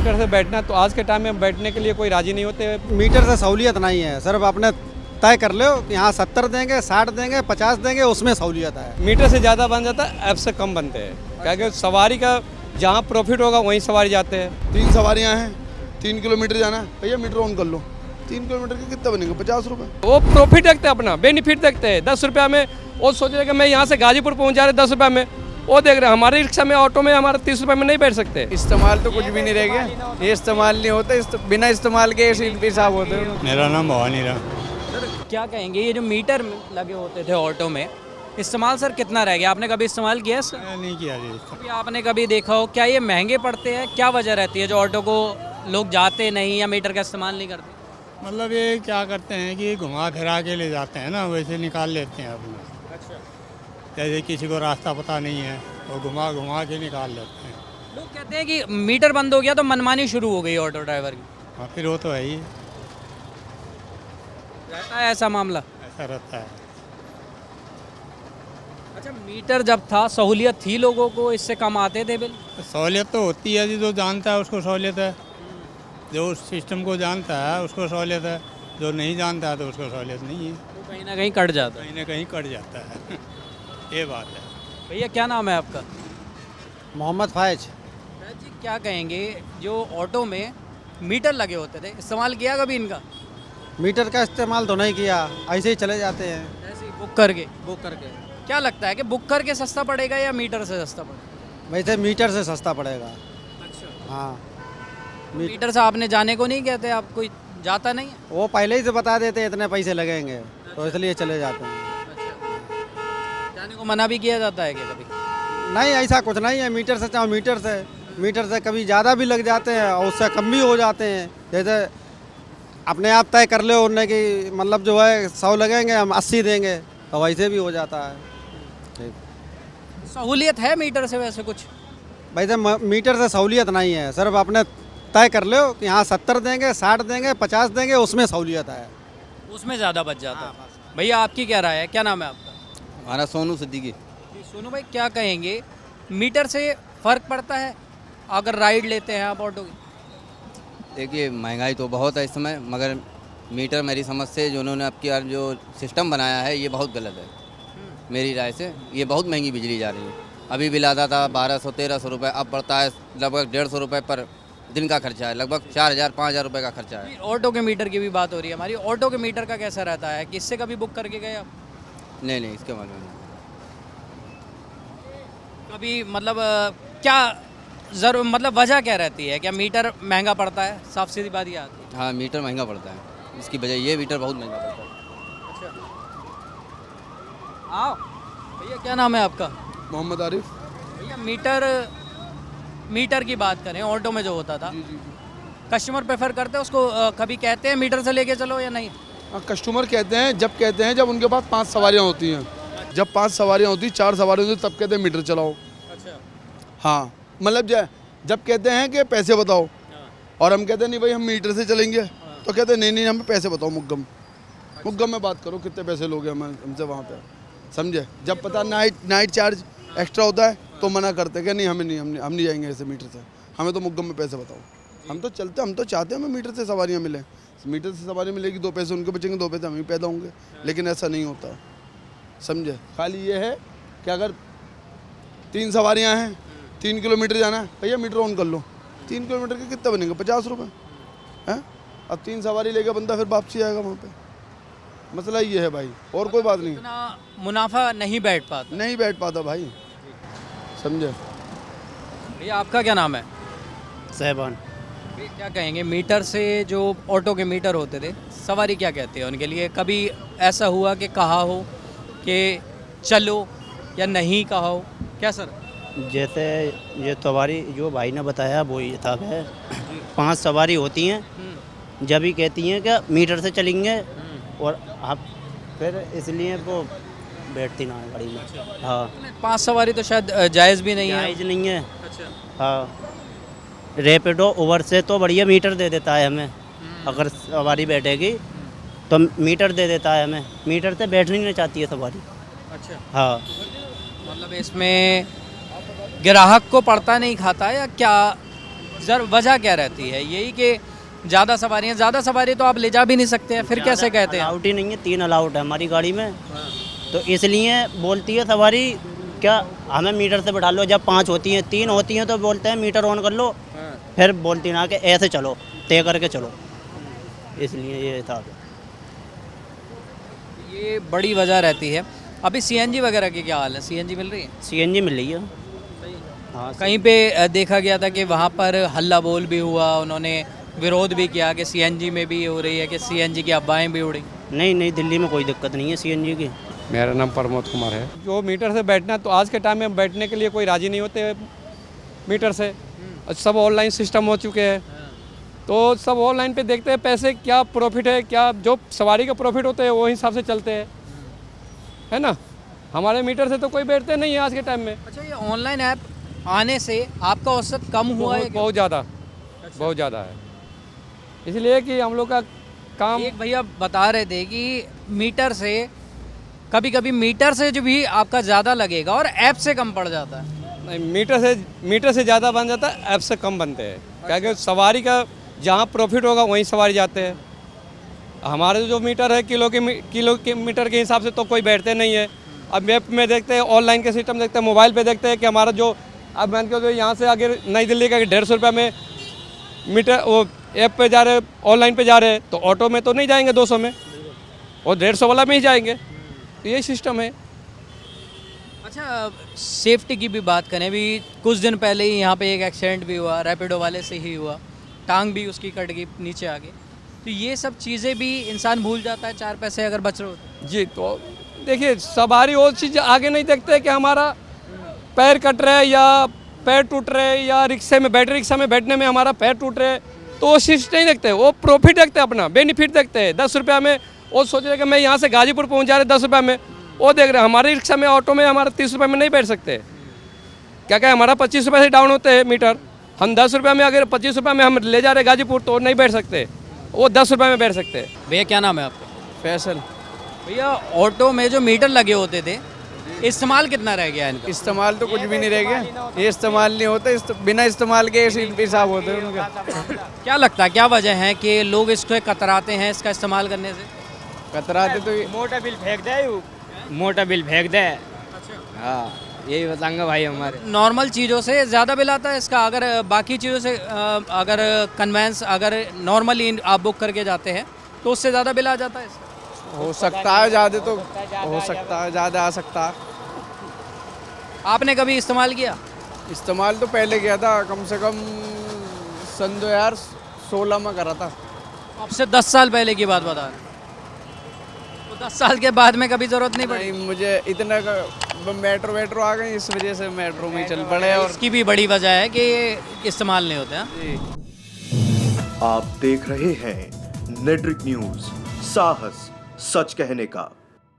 Metre से बैठना, तो आज के टाइम में बैठने के लिए कोई राजी नहीं होते। मीटर से सहूलियत नहीं है, सिर्फ अपने तय कर लो कि यहाँ 70 देंगे, 60 देंगे, 50 देंगे, उसमें सहूलियत है। मीटर से ज़्यादा बन जाता है, ऐप से कम बनते हैं, क्योंकि सवारी का जहाँ प्रॉफिट होगा वहीं सवारी जाते हैं। 3 सवारियाँ हैं, 3 किलोमीटर जाना है, भैया मीटर ऑन कर लो। 3 किलोमीटर के कितने बनेंगे? 50 रुपये। वो प्रॉफिट देखते हैं, अपना बेनिफिट देखते हैं। 10 रुपया में वो सोच रहे कि मैं यहाँ से गाजीपुर पहुँच जा रहे 10 रुपया में, वो देख रहे हैं। हमारे रिक्शा में, ऑटो में हमारा 30 रुपये में नहीं बैठ सकते। इस्तेमाल तो कुछ भी नहीं रह गया, ये इस्तेमाल नहीं होता, बिना इस्तेमाल के हिसाब होते हैं। मेरा नाम भवानी राम। क्या कहेंगे, ये जो मीटर लगे होते थे ऑटो में, इस्तेमाल सर कितना रह गया? आपने कभी इस्तेमाल किया है सर? नहीं किया जी। कभी आपने कभी देखा हो? क्या ये महंगे पड़ते हैं? क्या वजह रहती है जो ऑटो को लोग जाते नहीं या मीटर का इस्तेमाल नहीं करते? मतलब ये क्या करते हैं कि घुमा फिरा के ले जाते हैं ना, वैसे निकाल लेते हैं अपना। अच्छा। जैसे किसी को रास्ता पता नहीं है, वो घुमा घुमा के निकाल लेते हैं। लोग कहते हैं कि मीटर बंद हो गया तो मनमानी शुरू हो गई ऑटो ड्राइवर की। हाँ, फिर वो तो है ही, रहता है ऐसा मामला? ऐसा रहता है। अच्छा, मीटर जब था सहूलियत थी लोगों को, इससे कम आते थे बिल? सहूलियत तो होती है जी, जो जानता है उसको सहूलियत है, जो उस सिस्टम को जानता है उसको सहूलियत है, जो नहीं जानता है तो उसको सहूलियत नहीं है। वो कहीं ना कहीं कट जाता है। कहीं ना कहीं कट जाता है। ये बात है। भैया क्या नाम है आपका? मोहम्मद फायज। जी, क्या कहेंगे, जो ऑटो में मीटर लगे होते थे, इस्तेमाल किया कभी इनका? मीटर का इस्तेमाल तो नहीं किया, ऐसे ही चले जाते हैं ऐसे ही बुक करके? बुक करके। क्या लगता है कि बुक करके सस्ता पड़ेगा या मीटर से सस्ता पड़ेगा? वैसे मीटर से सस्ता पड़ेगा। अच्छा। हाँ, मीटर से आपने जाने को नहीं कहते? आप कोई जाता नहीं है? वो पहले ही से बता देते हैं इतने पैसे लगेंगे, तो इसलिए चले जाते हैं। जाने को मना भी किया जाता है क्या कभी? नहीं, ऐसा कुछ नहीं है। मीटर से चाहो मीटर से कभी ज़्यादा भी लग जाते हैं और उससे कम भी हो जाते हैं। जैसे अपने आप तय कर लो उन्हें कि मतलब जो है 100 लगेंगे, हम 80 देंगे, तो वैसे भी हो जाता है। ठीक। सहूलियत है मीटर से वैसे कुछ? वैसे मीटर से सहूलियत नहीं है, सिर्फ अपने तय कर लो कि यहाँ 70 देंगे, 60 देंगे, 50 देंगे, उसमें सहूलियत है। उसमें ज़्यादा बच जाता है। भैया आपकी क्या राय है? क्या नाम है आपका? हमारा सोनू सिद्दीकी। जी, सोनू भाई, क्या कहेंगे, मीटर से फ़र्क पड़ता है अगर राइड लेते हैं आप ऑटो की? देखिए, महंगाई तो बहुत है इस समय, मगर मीटर मेरी समझ से जो उन्होंने अब की जो सिस्टम बनाया है ये बहुत गलत है। मेरी राय से ये बहुत महंगी बिजली जा रही है। अभी बिल आता था 1200-1300 रुपये, अब बढ़ता है लगभग 150 रुपये पर दिन का खर्चा है, लगभग 4000-5000 रुपये का खर्चा है। ऑटो के मीटर की भी बात हो रही है हमारी। ऑटो के मीटर का कैसा रहता है? किससे कभी बुक करके गए आप? नहीं, इसके मालूम नहीं। कभी मतलब क्या ज़रूर, मतलब वजह क्या रहती है? क्या मीटर महंगा पड़ता है? साफ सीधी बात ये आती है। हाँ, मीटर महंगा पड़ता है, इसकी वजह ये मीटर बहुत महंगा पड़ता है। आओ भैया, क्या नाम है आपका? मोहम्मद आरिफ। भैया, मीटर की बात करें, ऑटो में जो होता था, कस्टमर प्रेफर करते हैं उसको? कभी कहते हैं मीटर से लेके चलो या नहीं? कस्टमर कहते हैं जब उनके पास 5 सवारियाँ होती हैं। जब 5 सवारियाँ होती, 4 सवारियाँ होती, तब कहते हैं मीटर चलाओ। अच्छा। हाँ, मतलब जब कहते हैं कि पैसे बताओ, और हम कहते हैं नहीं भाई हम मीटर से चलेंगे, तो कहते हैं नहीं हमें पैसे बताओ, मुग्गम में बात करो, कितने पैसे लोगे हमसे वहाँ पे, समझे? जब पता नाइट चार्ज एक्स्ट्रा होता है तो मना करते हैं कि नहीं हम नहीं जाएंगे ऐसे मीटर से, हमें तो मुग्गम में पैसे बताओ। हम तो चाहते हैं हमें मीटर से सवारियाँ मिलें, मीटर से सवारी मिलेगी, 2 पैसे उनके बचेंगे, 2 पैसे हम ही पैदा होंगे, लेकिन ऐसा नहीं होता, समझे? खाली ये है कि अगर 3 सवारियाँ हैं, 3 किलोमीटर जाना है, भैया मीटर ऑन कर लो। 3 किलोमीटर के कितने बनेंगे? 50 रुपये हैं। अब 3 सवारी लेकर बंदा फिर वापसी आएगा वहाँ पे। मसला ये है भाई, और कोई बात नहीं। इतना मुनाफा नहीं बैठ पाता भाई, समझे? भैया आपका क्या नाम है? सहबान। भैया, क्या कहेंगे, मीटर से जो ऑटो के मीटर होते थे, सवारी क्या कहते हैं उनके लिए? कभी ऐसा हुआ कि कहा हो कि चलो या नहीं कहा हो? क्या सर? जैसे ये सवारी जो भाई ने बताया वो ये था कि 5 सवारी होती हैं, जब ही कहती हैं कि मीटर से चलेंगे, और आप फिर इसलिए वो बैठती ना है गाड़ी में। हाँ, 5 सवारी तो शायद जायज़ भी नहीं है। जायज़ नहीं है। अच्छा। हाँ, रैपिडो उबर से तो बढ़िया मीटर दे देता है हमें, अगर सवारी बैठेगी तो मीटर दे देता है हमें, मीटर से बैठनी नहीं चाहती है सवारी। अच्छा, हाँ, मतलब इसमें ग्राहक को पड़ता नहीं खाता है या क्या? वजह क्या रहती है? यही कि ज़्यादा सवारी तो आप ले जा भी नहीं सकते हैं, फिर कैसे कहते हैं? अलाउट ही नहीं है, 3 अलाउट है हमारी गाड़ी में, तो इसलिए बोलती है सवारी क्या हमें मीटर से बैठा लो। जब 5 होती हैं 3 होती हैं तो बोलते हैं मीटर ऑन कर लो, फिर बोलती ना कि ऐसे चलो, तय करके चलो, इसलिए ये हिसाब है। ये बड़ी वजह रहती है। अभी सीएनजी वगैरह की क्या हाल है? सीएनजी मिल रही है? सीएनजी मिल रही है। हाँ, कहीं पे देखा गया था कि वहाँ पर हल्ला बोल भी हुआ, उन्होंने विरोध भी किया कि सीएनजी में भी हो रही है, कि सीएनजी की अफवाहें भी उड़ी। नहीं दिल्ली में कोई दिक्कत नहीं है सीएनजी की। मेरा नाम प्रमोद कुमार है। जो मीटर से बैठना, तो आज के टाइम में बैठने के लिए कोई राज़ी नहीं होते मीटर से। सब ऑनलाइन सिस्टम हो चुके हैं, तो सब ऑनलाइन पे देखते हैं पैसे क्या प्रॉफिट है, क्या जो सवारी का प्रॉफिट होते हैं वो हिसाब से चलते हैं, है ना। हमारे मीटर से तो कोई बैठते नहीं है आज के टाइम में। अच्छा, ये ऑनलाइन ऐप आने से आपका औसत कम हुआ है? बहुत ज़्यादा, बहुत ज़्यादा है, इसलिए कि हम लोग का काम। एक भैया बता रहे थे कि मीटर से कभी कभी मीटर से जो भी आपका ज़्यादा लगेगा और ऐप से कम पड़ जाता है। नहीं, मीटर से ज़्यादा बन जाता है, ऐप से कम बनते हैं। क्योंकि सवारी का जहाँ प्रॉफिट होगा वहीं सवारी जाते हैं। हमारे जो मीटर है किलो के मीटर के हिसाब से तो कोई बैठते नहीं है। अब मैप में देखते हैं, ऑनलाइन के सिस्टम देखते हैं, मोबाइल पे देखते हैं कि हमारा जो अब मान के यहाँ से अगर नई दिल्ली का 150 रुपये में मीटर वो ऐप पे जा रहे, ऑनलाइन पे जा रहे हैं, तो ऑटो में तो नहीं जाएंगे 200 में, और 150 वाला में ही जाएंगे। तो यही सिस्टम है। अच्छा, सेफ्टी की भी बात करें, अभी कुछ दिन पहले ही यहाँ पे एक एक्सीडेंट भी हुआ, रैपिडो वाले से ही हुआ, टांग भी उसकी कट गई नीचे आ गई। तो ये सब चीज़ें भी इंसान भूल जाता है, 4 पैसे अगर बच रहे होते। जी, तो देखिए सवारी वो चीज़ आगे नहीं देखते कि हमारा पैर कट रहा है या पैर टूट रहे हैं या रिक्शे में बैटरी रिक्शा में बैठने में हमारा पैर टूट रहे हैं, तो वो चीज़ नहीं देखते। वो प्रॉफिट देखते हैं, अपना बेनिफिट देखते हैं। 10 रुपये में वो सोच रहे कि मैं यहाँ से गाजीपुर पहुँच जा रहे 10 रुपये में, वो देख रहे हैं हमारे रिक्शा में ऑटो में हमारा 30 रुपये में नहीं बैठ सकते। क्या क्या हमारा 25 रुपये से डाउन होते हैं मीटर, हम 10 रुपये में अगर 25 रुपये में हम ले जा रहे गाजीपुर तो नहीं बैठ सकते, वो 10 रुपये में बैठ सकते हैं। भैया क्या नाम है आपका? फैसल। भैया ऑटो में जो मीटर लगे होते थे, इस्तेमाल कितना रह गया इनका? इस्तेमाल तो कुछ भी नहीं रह गया, ये इस्तेमाल नहीं होते, बिना इस्तेमाल के ऐसे हिसाब होते हैं उनके। क्या लगता है क्या वजह है कि लोग इसको कतराते हैं इसका इस्तेमाल करने से? कतराते तो मोटा बिल फेंक दे। हाँ, यही बताएंगे भाई हमारे। नॉर्मल चीज़ों से ज़्यादा बिल आता है इसका? अगर बाकी चीज़ों से अगर कन्वेंस अगर नॉर्मली आप बुक करके जाते हैं तो उससे ज़्यादा बिल आ जाता है इसका? हो सकता है ज़्यादा, तो हो सकता है ज़्यादा आ सकता है। आपने कभी इस्तेमाल किया? इस्तेमाल तो पहले किया था, कम से कम सन 2016 में करा था। आपसे 10 साल पहले की बात बता रहे, तो 10 साल के बाद में कभी ज़रूरत नहीं पड़ी? नहीं, मुझे इतना मेट्रो आ गई, इस वजह से मेट्रो में चल पड़े। और इसकी भी बड़ी वजह है कि इस्तेमाल नहीं होते हैं। आप देख रहे हैं नेटरिक न्यूज, साहस सच कहने का।